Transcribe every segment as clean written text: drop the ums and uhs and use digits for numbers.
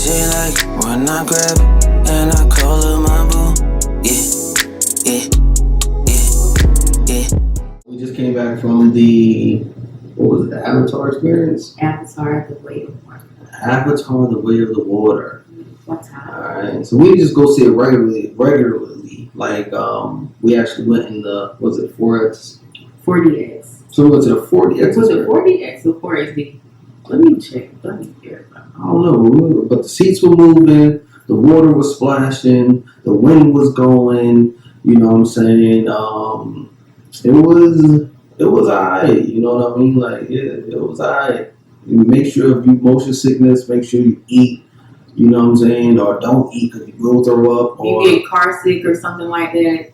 She like when I grab it and I call her my boo. Yeah. We just came back from the Avatar experience? Avatar, The Way of Water. Avatar, The Way of the Water. What time? Alright, so we just go see it regularly. Like, we actually went in the, was it 4DX. So we went to the 4DX. Was it 4DX or 4XD? Let me check. Let me verify. I don't know, but the seats were moving, the water was splashing, the wind was going, you know what I'm saying? It was alright, you know what I mean? Like, yeah, it was alright. Make sure if you motion sickness, make sure you eat, you know what I'm saying? Or don't eat because you will throw up. Or you get car sick or something like that.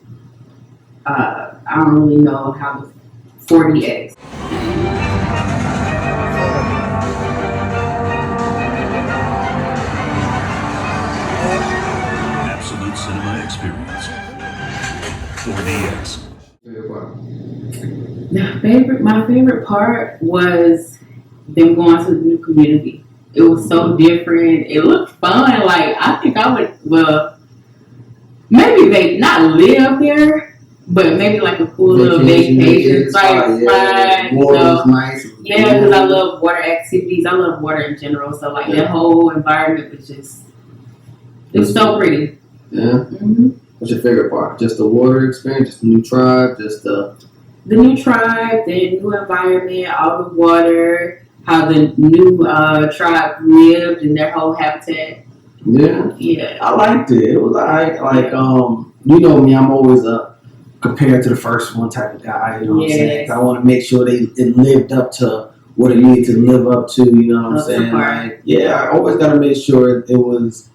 I don't really know how the 4DX. Absolute cinema experience. 4DX. My favorite part was them going to the new community. It was so different. It looked fun. Like, I think I would, well, maybe they not live there, but maybe like a cool little vacation. Like, water was nice. Yeah, because I love water activities. I love water in general. So, like, that whole environment was just, it was so pretty. Yeah? Mm-hmm. What's your favorite part? Just the water experience? Just the new tribe? Just the new tribe, the new environment, all the water, how the new tribe lived in their whole habitat. Yeah. I liked it. It was like you know me, I'm always compared to the first one type of guy, you know what I'm saying? I want to make sure it lived up to what it needed to live up to, you know what I'm saying? Like, yeah, I always gotta make sure it was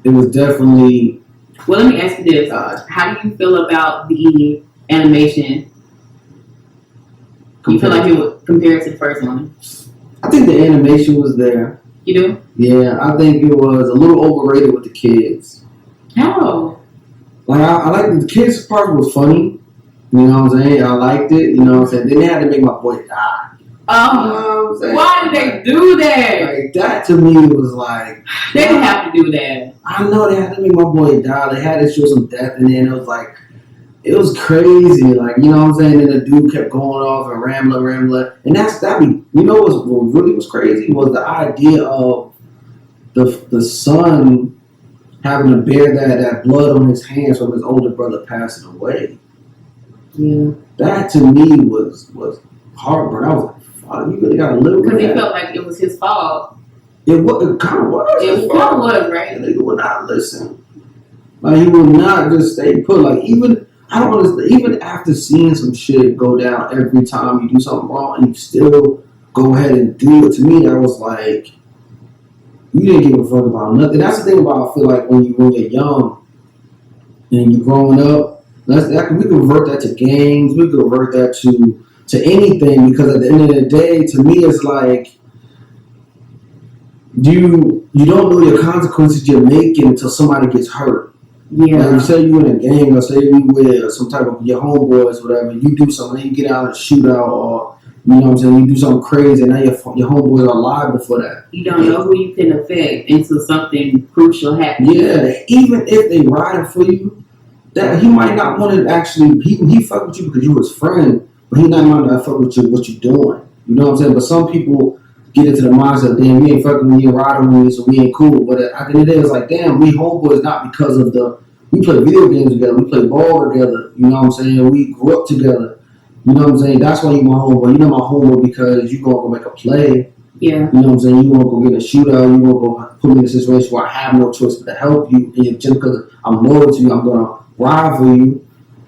definitely. Well, let me ask you this. How do you feel about the animation? You feel like it was compared to the first one? I think the animation was there. You do? Yeah, I think it was a little overrated with the kids. How? Like, I like the kids' part was funny. You know what I'm saying? I liked it. You know what I'm saying? Then they had to make my boy die. You know what I'm saying? Why did they do that? Like, that to me was like... They didn't have to do that. I know they had to make my boy die. They had to show some death in there. And it was like... It was crazy, like, you know what I'm saying? And the dude kept going off and rambling. And you know what really was crazy was the idea of the son having to bear that blood on his hands from his older brother passing away. Yeah. That to me was heartbreaking. I was like, fuck, you really gotta live with that. Because he felt like it was his fault. It kind of was. It kind of was, right? And he would not listen. Like, he would not just stay put. Like, even after seeing some shit go down every time you do something wrong and you still go ahead and do it, to me, that was like, you didn't give a fuck about nothing. That's the thing about, I feel like, when you're young and you're growing up, we can revert that to games, we can revert that to anything, because at the end of the day, to me, it's like, you don't know your consequences you're making until somebody gets hurt. Yeah. Like, say you in a gang, or say you with some type of your homeboys, whatever. You do something, you get out in a shootout, or you know what I'm saying, you do something crazy, and now your homeboys are liable for that. You don't know who you can affect until something crucial happens. Yeah, even if they riding for you, that he might not want to actually. He fuck with you because you his friend, but he not want to fuck with you what you doing. You know what I'm saying? But some people get into the mindset, damn, we ain't fucking with you, riding with you, so we ain't cool. But at the end of the day, it's like, damn, we homeboys not because of we play video games together, we play ball together, you know what I'm saying? We grew up together, you know what I'm saying? That's why you my homeboy. You're not my homeboy because you gonna go make a play. Yeah. You know what I'm saying? You wanna go get a shootout, you wanna go put me in a situation where I have no choice but to help you, and just because I'm loyal to you, I'm gonna ride for you.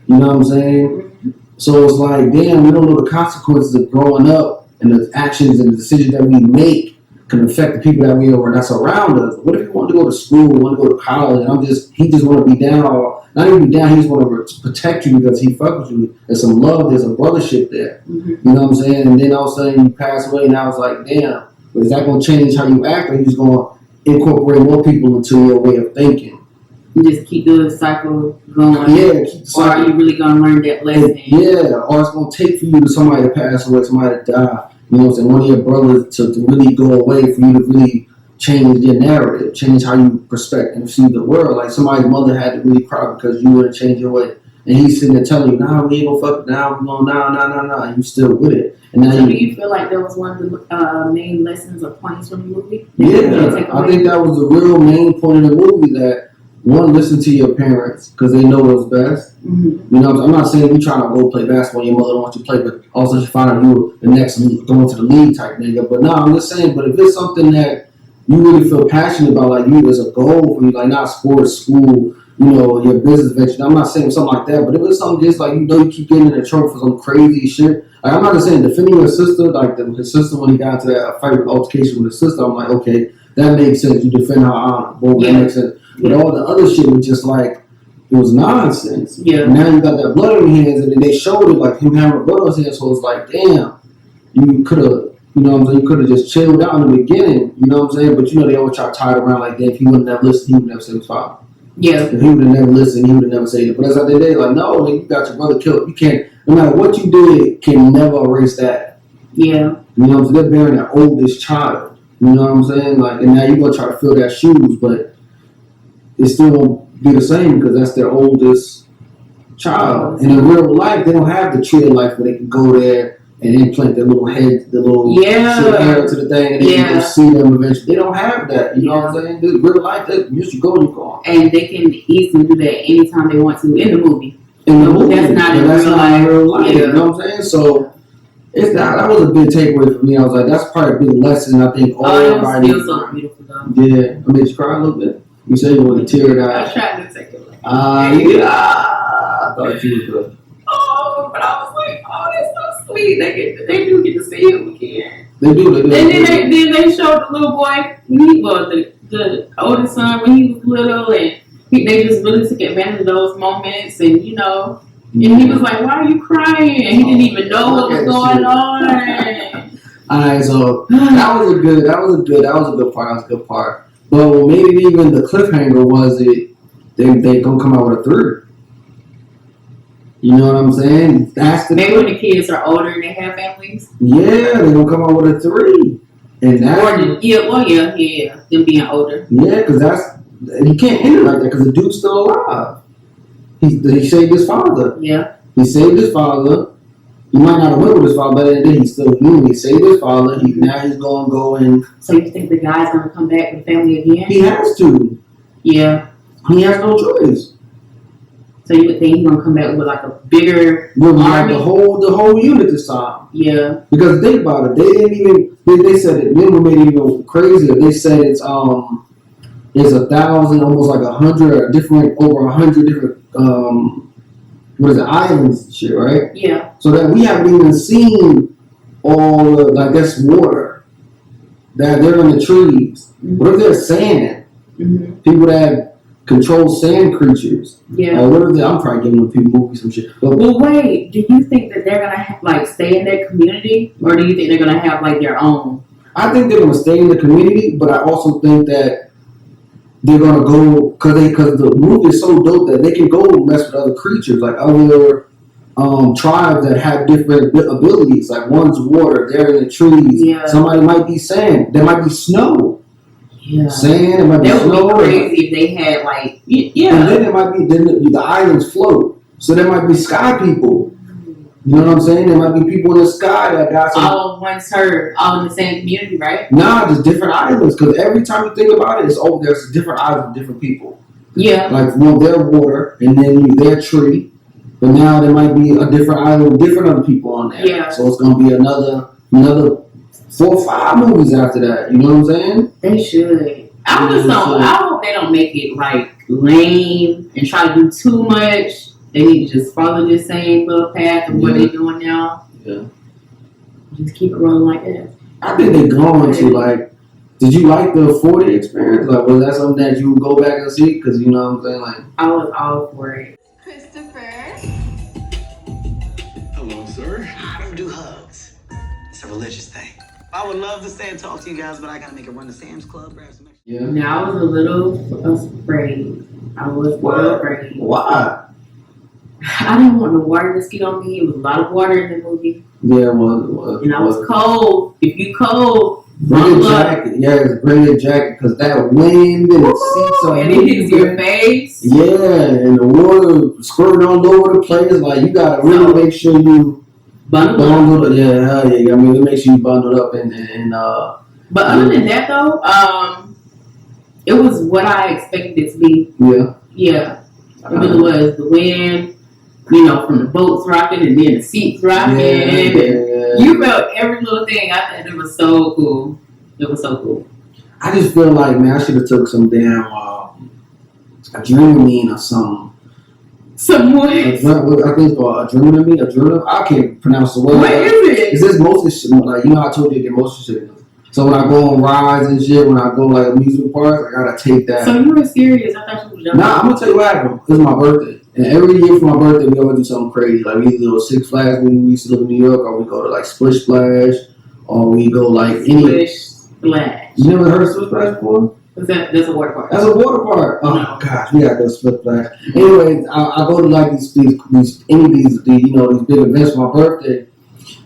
You know what I'm saying? Mm-hmm. So it's like, damn, we don't know the consequences of growing up, and the actions and the decisions that we make can affect the people that's around us. What if you want to go to school, want to go to college, and he just want to be down, or not even be down, he just want to protect you because he fuck with you. There's some love, there's some brothership there. Mm-hmm. You know what I'm saying? And then all of a sudden you pass away, and I was like, damn, is that going to change how you act, or you just going to incorporate more people into your way of thinking? You just keep the cycle going. Yeah, keep the cycle. Or are you really going to learn that lesson? Yeah, or it's going to take for you to somebody to pass away, somebody to die. You know what I'm saying? One of your brothers to really go away, for you to really change your narrative, change how you perspect and see the world. Like somebody's mother had to really cry because you wouldn't change your way. And he's sitting there telling you, nah, we ain't gonna fuck now, we're going nah, and you still with it. And now so do you feel like that was one of the main lessons or points from the movie? Yeah, I think that was the real main point of the movie, that one, listen to your parents because they know what's best. Mm-hmm. You know, I'm not saying you trying to go play basketball, your mother don't want you to play, but also you find out you the next going to the league type nigga. But no, I'm just saying, but if it's something that you really feel passionate about, like you, there's a goal for you, like not sports, school, you know, your business venture. I'm not saying something like that, but if it's something just like, you know, you keep getting in trouble for some crazy shit. Like, I'm not just saying defending your sister, like his sister when he got into that fight with altercation with his sister, I'm like, okay, that makes sense. You defend her honor. Boom, that makes sense. But all the other shit was just like, it was nonsense. Yeah. And now you got that blood on your hands, and then they showed it like him having blood on his hands, so it's like, damn, you could have, you know what I'm saying, you could have just chilled out in the beginning, you know what I'm saying? But you know, they always try to tie it around like that. If he wouldn't have listened, he would never say his father. Yeah. If he would have never listened, he would have never said it. But that's how they did. Like, no, you got your brother killed. You can't, no matter what you did, can never erase that. Yeah. You know what I'm saying? They're bearing their oldest child. You know what I'm saying? Like, and now you're going to try to fill their shoes, but it still won't be the same because that's their oldest child. And in real life, they don't have the tree of life where they can go there and implant their little head, the little hair to the thing, and they can go see them eventually. They don't have that. You know what I'm saying? This real life, you should go and you go on. And they can easily do that anytime they want to in the movie. In the movie. That's not in real life. You know what I'm saying? So it's not, that was a big takeaway for me. I was like, that's probably a big lesson. I think everybody. It was still so beautiful though. Yeah. I made you cry a little bit. You said you wanted to tear it out. I tried to take it. I thought you were good. Oh, but I was like, oh, that's so sweet. They do get to see him again. They do. And then they showed the little boy, the oldest son when he was little, and they just really took advantage of those moments, and you know, and he was like, "Why are you crying?" And he didn't even know what was going on. Alright, so that was a good part. That was a good part. But maybe even the cliffhanger was they gonna come out with a third. You know what I'm saying? That's maybe when the kids are older and they have families. Yeah, they're gonna come out with a 3. And that's them being older. Yeah, because you can't end it like that because the dude's still alive. He saved his father. Yeah. He saved his father. He might not have went with his father, but then he's still human. He saved his father. Now he's gonna go and. So you think the guy's gonna come back with the family again? He has to. Yeah. He has no choice. So you would think he's gonna come back with like a bigger army? The whole unit this time. Yeah. Because think about it, they didn't even they said it. Then made it even crazier. They said it's 1,000, almost like 100 different, over 100 different islands and shit, right? Yeah. So that we haven't even seen all the, like, that's water. That they're in the trees. Mm-hmm. What if they're sand? Mm-hmm. People that control sand creatures. Yeah. What if I'm probably giving the people movies some shit. But, well, wait. Do you think that they're gonna stay in their community, or do you think they're gonna have like their own? I think they're gonna stay in the community, but I also think that they're gonna go because the movie is so dope that they can go mess with other creatures, like other tribes that have different abilities. Like one's water, they're in the trees. Yeah. Somebody might be sand. There might be snow. Yeah. Sand, it might be snow. That would be crazy if they had like yeah. And then it might be the islands float, so there might be sky people. You know what I'm saying? There might be people in the sky that got some. All of one served, all in the same community, right? Nah, just different islands. Because every time you think about it, there's different islands, different people. Yeah. Like their water, and then their tree. But now there might be a different island with different other people on there. Yeah. So it's gonna be another 4 or 5 movies after that. You know what I'm saying? They should. I hope they don't make it like lame and try to do too much. They need to just follow the same little path of what they're doing now. Yeah. Just keep it rolling like that. I think they're going to, like, did you like the 40 experience? Like, was that something that you would go back and see? Because, you know what I'm saying? Like, I was all for it. Christopher. Hello, sir. I don't do hugs. It's a religious thing. I would love to stay and talk to you guys, but I gotta make a run to Sam's Club, grab some extra. Yeah. Now, I was a little afraid. Afraid. Why? I didn't want the water to skid on me. It was a lot of water in the movie. Yeah, it was. And I was cold. If you cold, Bring a jacket. Yes, bring a jacket because that wind and the seats are and it hits your face. Yeah, and the water squirting all over the place. Like, you gotta really make sure you bundle up. Yeah, hell yeah. I mean, it makes you bundled up and But other than that, though, it was what I expected it to be. Yeah. Yeah. It really was. The wind, you know, from the boats rocking and then the seats rocking. Yeah. You felt every little thing. I thought it was so cool. It was so cool. I just feel like, man, I should have took some damn Adrenaline or something. Some what? I think Adrenaline. I can't pronounce the word. What is it? Is this motion shit? Like, you know, I told you to get motion sickness. So when I go on rides and shit, when I go like amusement parks, I gotta take that. So you were serious? I thought you were joking. Nah, I'm gonna tell you what happened. It's my birthday, and every year for my birthday, we always do something crazy. Like, we either go to Six Flags when we used to live in New York, or we go to like Splish Splash, or we go like any. Splish Splash. You never heard of Splish Splash before? That's a water park. That's a water park. Oh No. gosh, we gotta go to Splish Splash. Anyway, I go to like these you know, these big events for my birthday.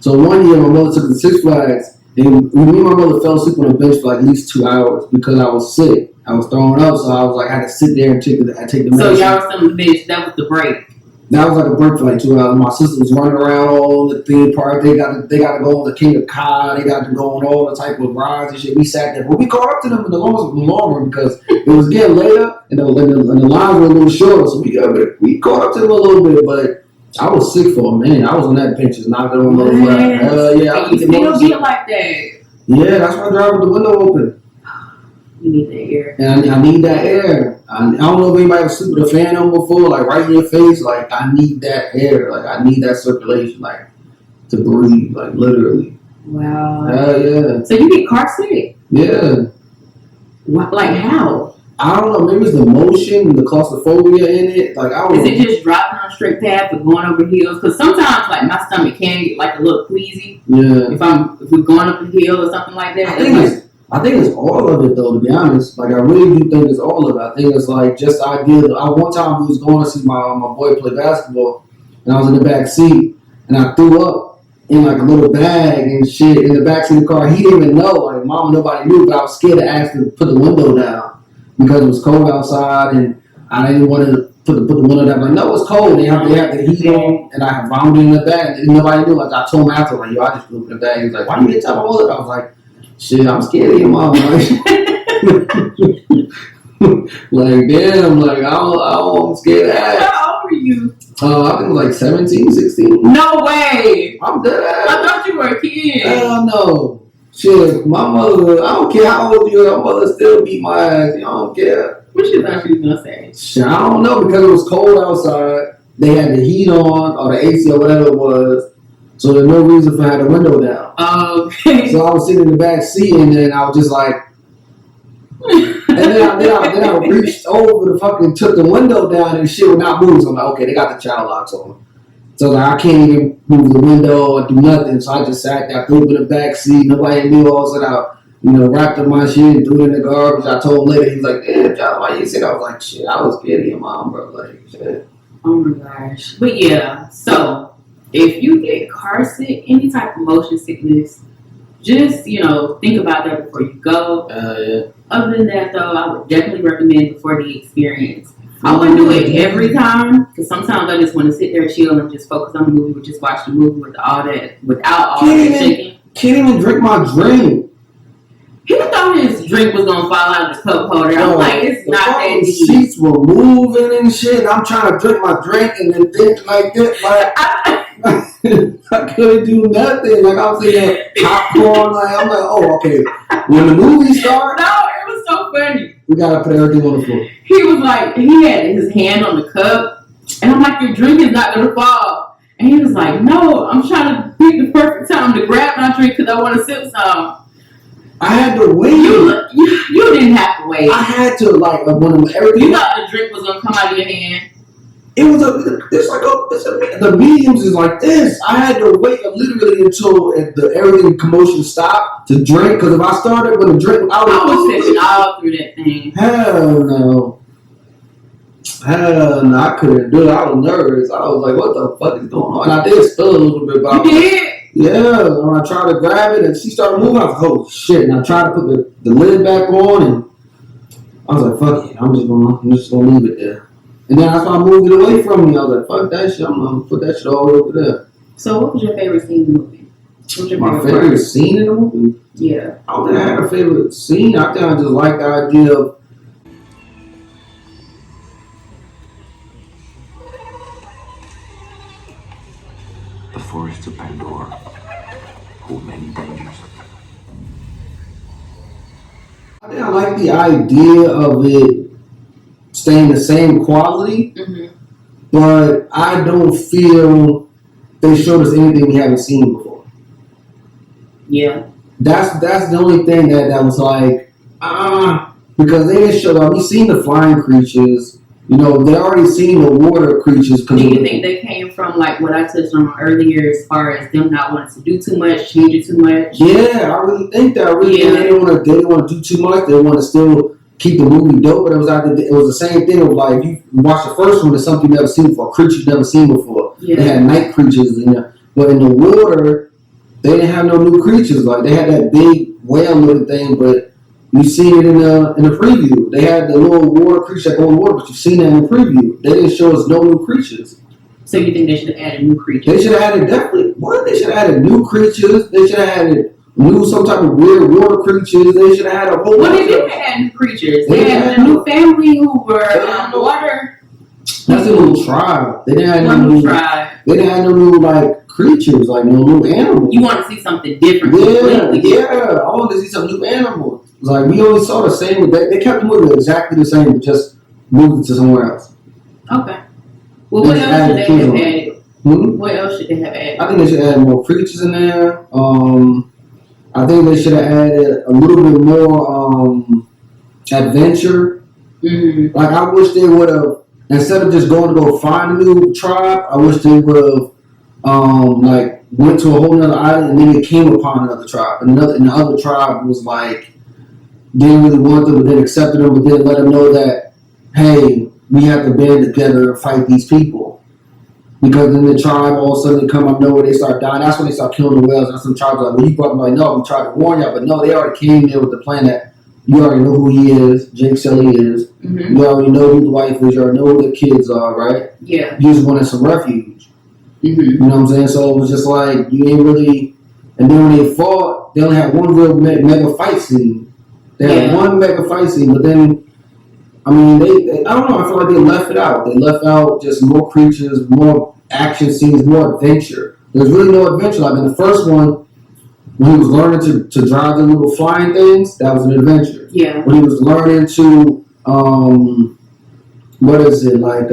So one year, my mother took me to Six Flags. And me and my mother fell asleep on the bench for like at least 2 hours because I was sick. I was throwing up, so I was like, I had to sit there and take the medicine. So y'all were on the bench. That was the break. That was like a break for like 2 hours. My sister was running around all the theme park. They got to go on the King of Kai. They got to go on all the type of rides and shit. We sat there, but we caught up to them in the long run because it was getting later and the lines were a little shorter. So we caught up to them a little bit, but I was sick for a minute. I was on that bench just knocking on those rides. Yeah, you still get like that. Yeah, that's why I drive with the window open. You need that air. And I need that air. I don't know if anybody was sleeping with a fan on before, like right in your face. Like, I need that air. Like, I need that circulation, like, to breathe, like, literally. Wow. Yeah. So you get car sick? Yeah. What, like how? I don't know. Maybe it's the motion, the claustrophobia in it. Like, I don't know. Is it just driving on a straight path or going over hills? Because sometimes, like, my stomach can get like a little queasy. Yeah. If we're going up a hill or something like that. I think it's all of it, though, to be honest. Like, I really do think it's all of it. I think it's like just the idea. One time we was going to see my boy play basketball, and I was in the back seat, and I threw up in like a little bag and shit in the back seat of the car. He didn't even know. Like, mom and nobody knew, but I was scared to ask him to put the window down because it was cold outside, and I didn't want to put the window down. Like, no, it's cold. They have the heat on, and I vomited in the bag, and nobody knew. Like, I told him after, like, yo, I just threw up in the bag. He was like, why you didn't tell my mother? I was like, shit, I'm scared of your mom. Like, damn, like, I'm scared of that. How old were you? I think like 17, 16. No way. I'm dead. I thought you were a kid. Hell no. Shit, my mother, I don't care how old you are, my mother still beat my ass. I don't care. What you thought you was going to say? Shit, I don't know, because it was cold outside. They had the heat on, or the AC, or whatever it was. So there's no reason for having the window down. Okay. So I was sitting in the back seat, and then I was just like, and then I reached over the fucking, took the window down, and shit would not move. So I'm like, okay, they got the child locks on. So like, I can't even move the window or do nothing. So I just sat there, threw it in the back seat. Nobody knew. All of a sudden, I, wrapped up my shit and threw it in the garbage. I told him later, he was like, damn, John, why you said? I was like, shit, I was scared of your mom, bro. Like, shit. Oh my gosh. But yeah, so if you get car sick, any type of motion sickness, just, think about that before you go. Yeah. Other than that, though, I would definitely recommend before the experience. I wouldn't do it every time, because sometimes I just want to sit there, chill, and just focus on the movie, or just watch the movie without all that shaking. Can't even drink my drink. He thought his drink was going to fall out of the cup holder. I'm like, it's not that The deep. seats were moving and shit. I'm trying to drink my drink and then think like this. Like, I couldn't do nothing. Like, I was eating popcorn. Like, I'm like, oh, okay. When the movie started, No, it was so funny. we got to put everything on the floor. He was like, he had his hand on the cup, and I'm like, your drink is not going to fall. And he was like, no, I'm trying to pick the perfect time to grab my drink because I want to sip some. I had to wait. You didn't have to wait. I had to, like, when everything. You thought the drink was going to come out of your hand. It was the mediums is like this. I had to wait literally until everything commotion stopped to drink. Because if I started with a drink, I was sipping all through that thing. Hell no, I couldn't do it. I was nervous. I was like, what the fuck is going on? And I did spill a little bit. You did? Yeah, when I tried to grab it and she started moving, I was like, oh shit. And I tried to put the lid back on and I was like, fuck it, I'm just gonna leave it there. And then that's why I moved it away from me. I was like, fuck that shit, I'm gonna put that shit all the way over there. So what was your favorite scene in the movie? My favorite scene in the movie? Yeah. I don't think I had a favorite scene. I think I just liked the idea of the forests of Pandora hold many dangers. I think I like the idea of it staying the same quality, but I don't feel they showed us anything we haven't seen before. Yeah. That's the only thing that was like, because they didn't show, like, we seen the flying creatures, you know, they already seen the water creatures. Do you think they came from like what I touched on earlier as far as them not wanting to do too much, change it too much? Yeah, I really think that. I really think they didn't want to do too much. They want to still keep the movie dope, but it was the same thing of like, you watch the first one, it's something you've never seen before, creatures you've never seen before. Yeah. They had night creatures in there. But in the water, they didn't have no new creatures. Like, they had that big whale looking thing, but you've seen it in the preview. They had the little water creature that go in the water, but you've seen that in the preview. They didn't show us no new creatures. So you think they should have added new creatures? They should have added, definitely. What? They should have added new creatures. They should have added new, some type of weird water creatures. They should have had a whole. Well, they didn't add new creatures. They had a new family who were water. That's a little tribe. They didn't have no new tribe. They didn't have no new like creatures, like no new animals. You want to see something different? Yeah. I want to see some new animals. Like, we only saw the same. They kept the movie exactly the same, but just moved it to somewhere else. Okay. Well, what else should they have added? What else should they have added? I think they should add more creatures in there. I think they should have added a little bit more adventure. Like, I wish they would have, instead of just going to go find a new tribe, I wish they would have like went to a whole nother island and then they came upon another tribe. And the other tribe was like, didn't really want them, but then accepted them, but then let them know that, hey, we have to band together and fight these people. Because then the tribe, all of a sudden, they come up nowhere, they start dying. That's when they start killing the whales. And some tribes are like, well, you brought them, like, no, we tried to warn y'all. But no, they already came there with the plan that you already know who he is, Jake Sully is. You already know who the wife is. You already know who the kids are, right? Yeah. You just wanted some refuge. You know what I'm saying? So it was just like, you ain't really. And then when they fought, they only had one real mega fight scene. They had one mega fight scene, but then, I mean, they I don't know, I feel like they left it out. They left out just more creatures, more action scenes, more adventure. There's really no adventure. Like in the first one, when he was learning to drive the little flying things, that was an adventure. Yeah. When he was learning to, what is it, like,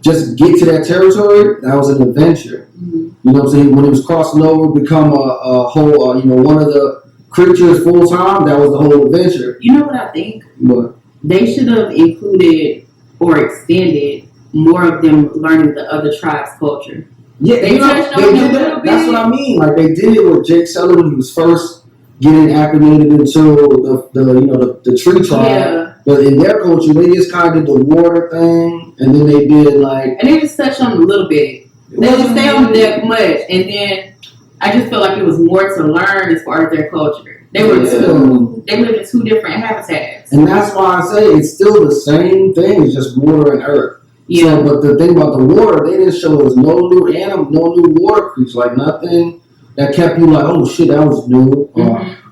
just get to that territory, that was an adventure. You know what I'm saying? When he was crossing over, become a whole, one of the creatures full time, that was the whole adventure. You know what I think? What? They should have included or extended more of them learning the other tribe's culture. Yeah, they did that. That's what I mean. Like, they did it with Jake Sully when he was first getting acclimated into the tree tribe. Yeah. But in their culture, they just kind of did the water thing, and then they did like. And they just touched on a little bit. They didn't stay on that much, and then I just felt like it was more to learn as far as their culture. They were they lived in two different habitats. And that's why I say it's still the same thing, it's just water and earth. Yeah. So, but the thing about the water, they didn't show us no new animal, no new water creatures, like nothing that kept you like, oh shit, that was new.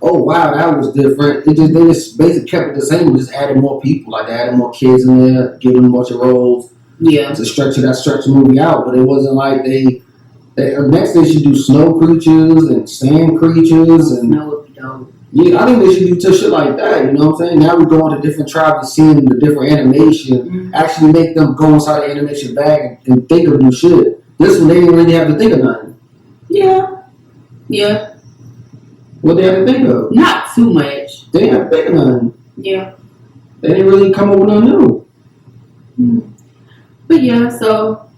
Oh wow, that was different. They just basically kept it the same, just added more people, like they added more kids in there, giving them a bunch of roles. Yeah. To stretch the movie out, but it wasn't like they next they should do snow creatures and sand creatures and. Snow would be dope. Yeah, I think they should do shit like that, you know what I'm saying? Now we're going to different tribes and seeing the different animation, actually make them go inside the animation bag and think of new shit. This one, they didn't really have to think of nothing. Yeah. Yeah. What they had to think of? Not too much. They didn't have to think of nothing. Yeah. They didn't really come up with nothing new. But yeah, so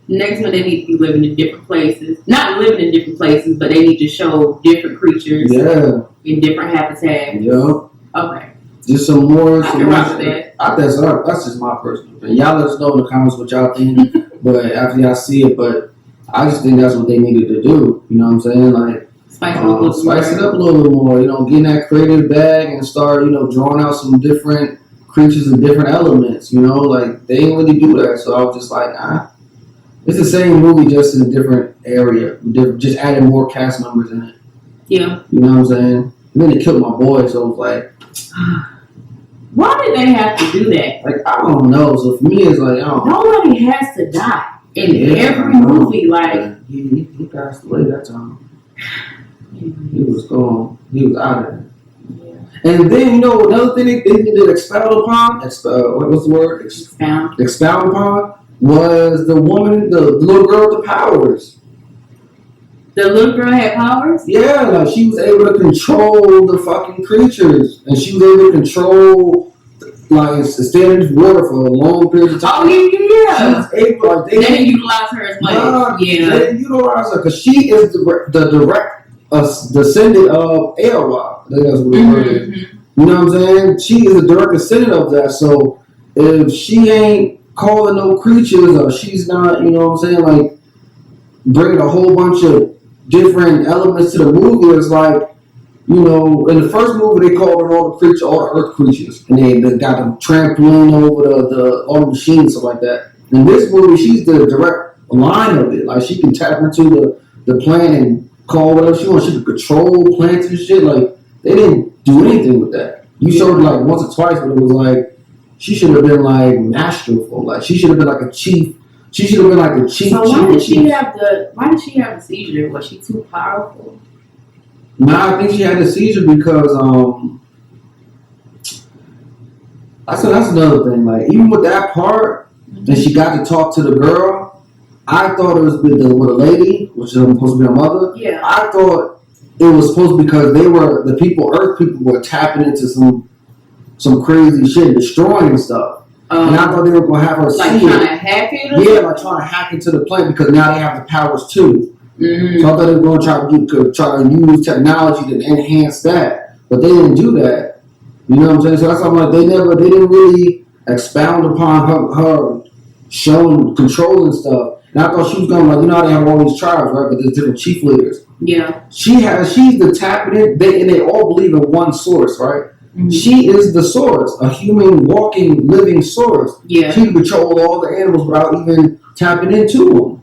next one, they need to be living in different places. Not living in different places, but they need to show different creatures. Yeah. In different habitats. Yeah. Okay. Just some more. I can rock with that. That's just my personal opinion. Y'all let us know in the comments what y'all think. But after y'all see it, but I just think that's what they needed to do. You know what I'm saying? Like, Spice it up a little bit more. You know, get in that creative bag and start, you know, drawing out some different creatures and different elements. You know, like they didn't really do that. So I was just like, it's the same movie, just in a different area. Just adding more cast members in it. Yeah. You know what I'm saying? And then they killed my boy, so it was like, why did they have to do that? Like, I don't know. So for me, it's like, nobody has to die in every movie. Like, he passed away that time. He was gone. He was out of there. Yeah. And then, you know, another thing they did expound upon, what was the word? Expound upon was the woman, the little girl with the powers. The little girl had powers? Yeah, like she was able to control the fucking creatures. And she was able to control, like, standing in water for a long period of time. Oh, yeah. She was able, like, they didn't utilize her as much. They didn't utilize her because she is the direct descendant of Aowa. I think that's what it is. You know what I'm saying? She is the direct descendant of that. So if she ain't calling no creatures or she's not, you know what I'm saying, like bringing a whole bunch of different elements to the movie, it's like, you know, in the first movie they called all the creatures, all the earth creatures, and they got them trampling over all the machines, stuff like that. In this movie, she's the direct line of it. Like she can tap into the plant and call whatever she wants. She can control plants and shit. Like they didn't do anything with that. You showed it like once or twice, but it was like she should have been like masterful. Like she should have been like a chief. She should have been like a chief. So why did she have the seizure? Was she too powerful? Nah, I think she had the seizure because that's another thing. Like even with that part, and she got to talk to the girl. I thought it was with a lady, which is supposed to be her mother. Yeah. I thought it was supposed to be because they were the people, Earth people, were tapping into some crazy shit, destroying stuff. And I thought they were gonna have her like see trying it. to hack it. Yeah, like trying to hack into the plant because now they have the powers too. Mm-hmm. So I thought they were going to try to use technology to enhance that, but they didn't do that. You know what I'm saying? So that's why I'm like, they didn't really expound upon her showing control and stuff. And I thought she was going to, like, you know how they have all these tribes, right? But there's different chief leaders. Yeah. She's the tapping in, and they all believe in one source, right? Mm-hmm. She is the source, a human, walking, living source. Yeah. She can control all the animals without even tapping into them.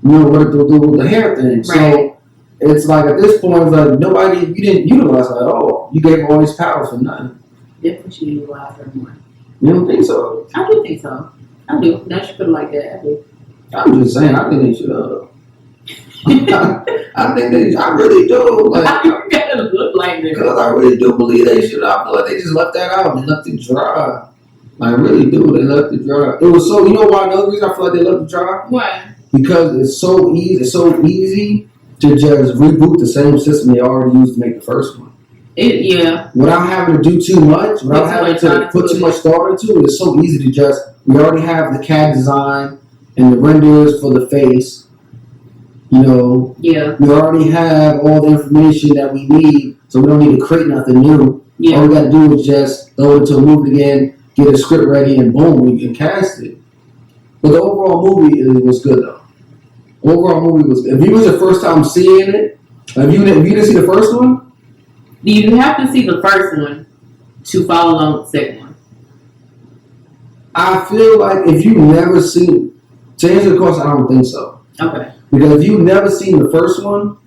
You know what to do with the hair thing. Right. So it's like at this point, it's like you didn't utilize her at all. You gave her all these powers for nothing. Definitely should utilize her more. You don't think so? I do think so. I do. Now she put it like that. I do. I'm just saying. I think they should. I really do. Like, you gotta look like this. Because I really do believe they should. I feel like they just left that out. They left it dry. I really do. They left it dry. It was so. You know why? Another reason I feel like they left it dry. Why? Because it's so easy. It's so easy to just reboot the same system they already used to make the first one. Yeah. Without having to do too much, without having to put too much thought into it, it's so easy to just. We already have the CAD design and the renders for the face. You know. Yeah. We already have all the information that we need, so we don't need to create nothing new. Yeah. All we got to do is just throw it into a movie again, get a script ready, and boom, we can cast it. But the overall movie was good, though. Overall movie was good. If you was the first time seeing it, if you didn't see the first one, you have to see the first one to follow along with the second one. I feel like if you never seen, to answer the question, I don't think so. Okay. Because if you've never seen the first one,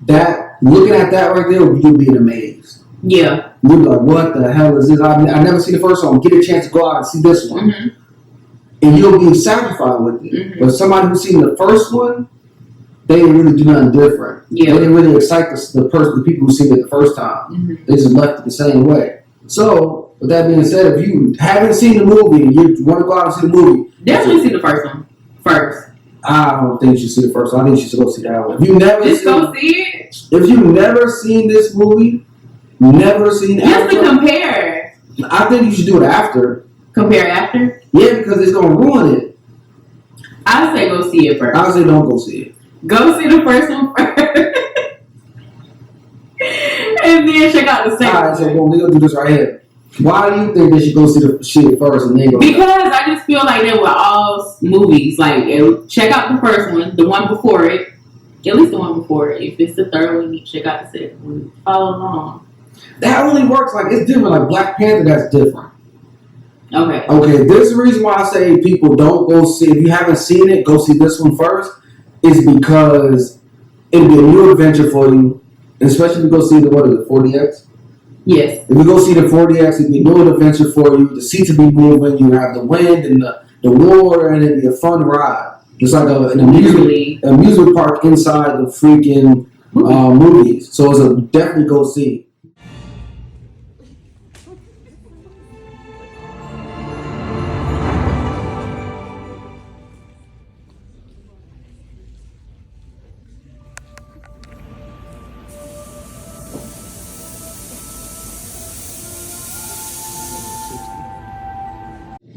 that looking at that right there, you'll be amazed. Yeah. You'll be like, what the hell is this? I never seen the first one. Get a chance to go out and see this one. Mm-hmm. And you'll be satisfied with it. Mm-hmm. But somebody who's seen the first one, they didn't really do nothing different. Yeah. They didn't really excite the people who seen it the first time. Mm-hmm. They just left it the same way. So, with that being said, if you haven't seen the movie and you want to go out and see the movie, definitely see the first one first. I don't think you should see the first one. I think you should go see that one. If you never go see it. If you've never seen this movie, never seen it. Just to compare. I think you should do it after. Compare after? Yeah, because it's gonna ruin it. I say go see it first. I say don't go see it. Go see the first one first. And then check out the second one. Alright, so we're gonna do this right here. Why do you think they should go see the shit first and then go? Because I just feel like they were all movies. Like, check out the first one, the one before it, at least the one before it. If it's the third one, you check out the second one. Follow along. That only works like it's different. Like Black Panther, that's different. Okay. Okay, this is the reason why I say people don't go see. If you haven't seen it, go see this one first. Is because it'll be a new adventure for you, and especially if you go see the 40X. Yes. If you go see the 40X, it'll be a new adventure for you. The seats will be moving. You have the wind and the water, and it'll be a fun ride. It's like an amusement park inside the freaking movies. So it's a definitely go see.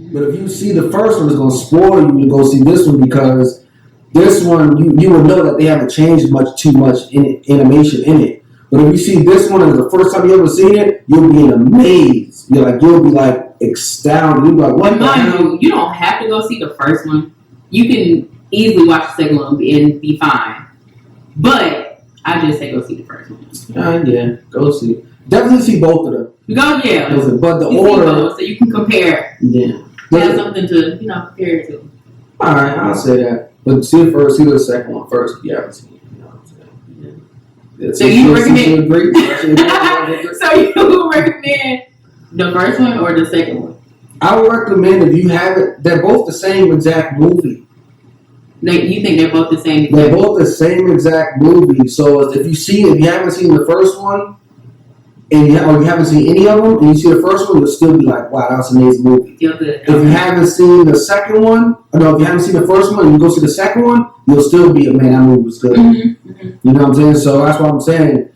But if you see the first one, it's going to spoil you to go see this one because this one, you will know that they haven't changed too much animation in it. But if you see this one as the first time you ever seen it, you'll be in a maze. You'll be like astounded. You'll be like, what the hell? You don't have to go see the first one. You can easily watch the second one and be fine. But I just say go see the first one. Yeah, go see. Definitely see both of them. Go, yeah. But the you order. So you can compare. Yeah. Have something to, compare it to. All right, I'll say that. But see the second one first if you haven't seen it. You know what I'm saying? So you recommend? So you recommend the first one or the second one? I would recommend if you have it. They're both the same exact movie. You think they're both the same? They're both the same exact movie. So if you haven't seen the first one, or you haven't seen any of them, and you see the first one, you'll still be like, wow, that's an amazing movie. Feel good. If you haven't seen the second one, if you haven't seen the first one and you go see the second one, you'll still be, man, that movie was good. Mm-hmm, mm-hmm. You know what I'm saying? So that's what I'm saying.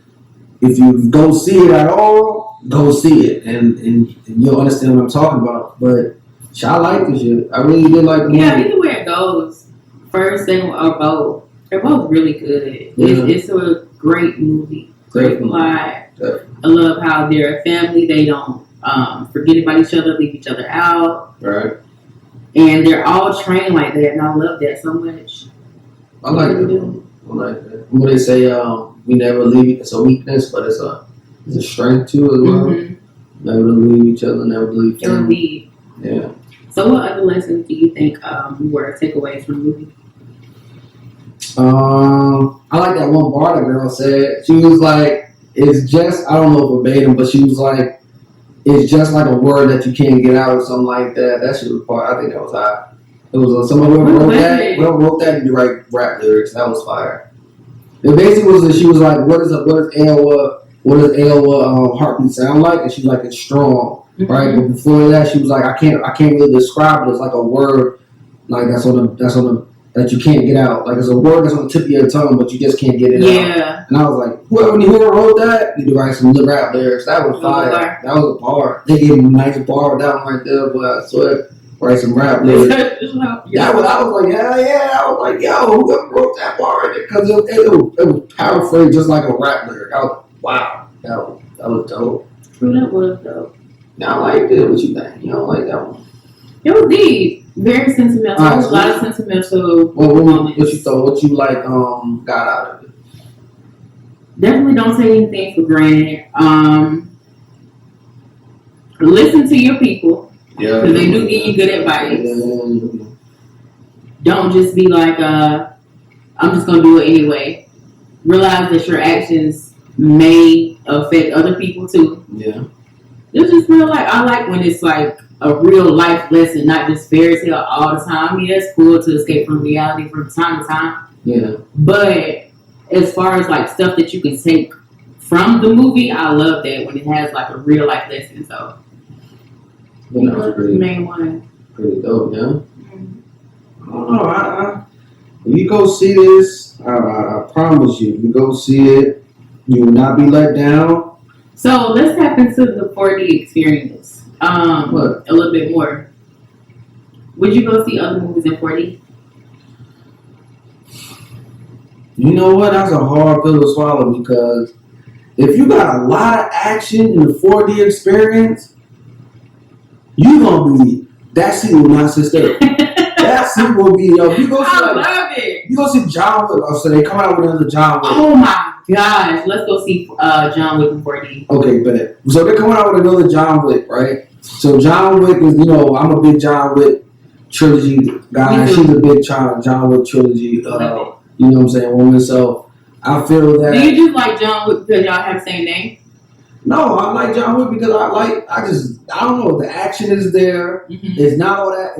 If you go see it at all, go see it, and you'll understand what I'm talking about. But I like this shit. I really did like the movie. Yeah, either way it goes, first, second, or both, they're both really good. Yeah. It's a great movie. Great plot. Definitely. I love how they're a family. They don't forget about each other, leave each other out. Right. And they're all trained like that, and I love that so much. I like that. I like that. When they say we never leave, it's a weakness, but it's a strength too as well. Mm-hmm. Never to leave each other, never to leave family. Indeed. Yeah. So what other lessons do you think were takeaways from the movie? I like that one bar the girl said. She was like, it's just, I don't know verbatim, but she was like, it's just like a word that you can't get out or something like that. That shit was part. I think that was hot. It was somebody who wrote that. Whoever wrote that and write rap lyrics. That was fire. It basically was that she was like, what does Aowa heartbeat sound like? And she's like, it's strong, mm-hmm. right? But before that, she was like, I can't really describe it. It's like a word, like that you can't get out. Like it's a word that's on the tip of your tongue, but you just can't get it out. Yeah. And I was like, whoever wrote that, need to write some rap lyrics. That was fire. That was a bar. They gave him a nice bar with that one right there, but I swear, write some rap lyrics. I was like, hell yeah. I was like, yo, whoever wrote that bar right there? Because it was paraphrased just like a rap lyric. I was like, wow, that was dope. True, that was dope. Now I liked it. What you think? You don't like that one? It was deep. Very sentimental. There was a lot of sentimental moments. What you thought? What you like got out of it? Definitely don't take anything for granted. Listen to your people. Yeah. Because they do give you good advice. Yeah. Don't just be like, I'm just going to do it anyway. Realize that your actions may affect other people too. Yeah. It's just real life. I like when it's like a real life lesson, not just fairy tale all the time. I mean, that's cool to escape from reality from time to time. Yeah. But as far as like stuff that you can take from the movie, I love that when it has like a real life lesson. So, that's the main one. Pretty dope, yeah. Mm-hmm. I don't know. If you go see this, I promise you, if you go see it, you will not be let down. So let's tap into the 4D experience a little bit more. Would you go see other movies in 4D? You know what? That's a hard pill to swallow because if you got a lot of action in the 4D experience, you gonna be that scene will not sit still. That scene will be if you go see I love it. You go see John Wick. So they come out with another John Wick. Oh my gosh, let's go see John Wick in 4D. Okay, bet. So they're coming out with another John Wick, right? So John Wick is, I'm a big John Wick trilogy guy. She's a big John Wick trilogy. You know what I'm saying, woman. So I feel that. Do you just like John Wick because y'all have the same name? No, I like John Wick because I don't know. The action is there. Mm-hmm. It's not all that.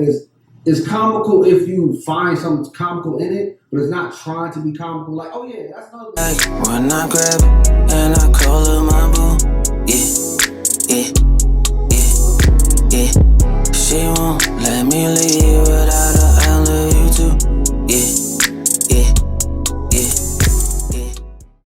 It's comical if you find something comical in it, but it's not trying to be comical. Like, oh yeah, that's not. When I grab it and I call her my boo, yeah, yeah.